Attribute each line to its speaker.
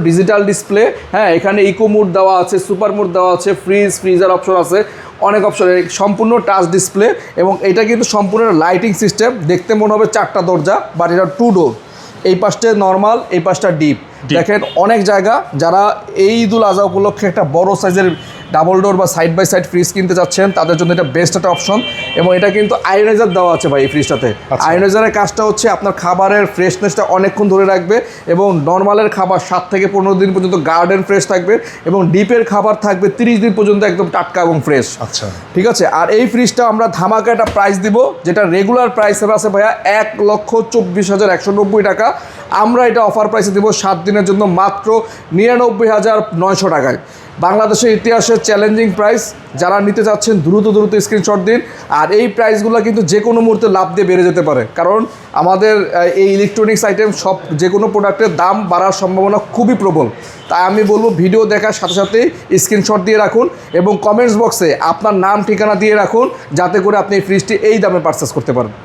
Speaker 1: Digital display, হ্যাঁ এখানে eco mode দেওয়া আছে, সুপার মোড দেওয়া আছে, ফ্রিজার অপশন আছে, অনেক অপশন, সম্পূর্ণ টাচ ডিসপ্লে। এবং এটা কিন্তু সম্পূর্ণ লাইটিং সিস্টেম, দেখতে মনে হবে 4টা দরজা, বাট এটা 2 ডোর। এই পাশটা নর্মাল, এই পাশটা ডিপ। দেখেন অনেক জায়গা, যারা এই ঈদুল আজহা উপলক্ষে একটা বড় সাইজের ডাবল ডোর বা সাইড বাই সাইড ফ্রিজ কিনতে চাচ্ছেন, তাদের জন্য এটা বেস্ট একটা অপশন। এবং এটা কিন্তু আয়োনাইজার দেওয়া আছে ভাই এই ফ্রিজটাতে। আয়োনাইজারের কাজটা হচ্ছে আপনার খাবারের ফ্রেশনেসটা অনেকক্ষণ ধরে রাখবে, এবং নর্মালের খাবার 7 থেকে 15 দিন পর্যন্ত গার্ডেন ফ্রেশ থাকবে, এবং ডিপের খাবার থাকবে 30 দিন পর্যন্ত একদম টাটকা এবং ফ্রেশ।
Speaker 2: আচ্ছা,
Speaker 1: ঠিক আছে। আর এই ফ্রিজটা আমরা ধামাকা একটা প্রাইস দিব, যেটা রেগুলার প্রাইস আছে ভাইয়া 1,24,190 টাকা। আমরা এটা অফার প্রাইসে দেবো 7 দিনের জন্য মাত্র 99,900 টাকায়। বাংলাদেশের ইতিহাসে চ্যালেঞ্জিং প্রাইস। যারা নিতে চাচ্ছেন দ্রুত স্ক্রিনশট দিন। আর এই প্রাইসগুলো কিন্তু যে কোনো মুহূর্তে লাভ দিয়ে বেড়ে যেতে পারে, কারণ আমাদের এই ইলেকট্রনিক্স আইটেম সব যে কোনো প্রোডাক্টের দাম বাড়ার সম্ভাবনা খুবই প্রবল। তাই আমি বলবো ভিডিও দেখার সাথে সাথেই স্ক্রিনশট দিয়ে রাখুন, এবং কমেন্টস বক্সে আপনার নাম ঠিকানা দিয়ে রাখুন, যাতে করে আপনি এই ফ্রিজটি এই দামে পারচেস করতে পারেন।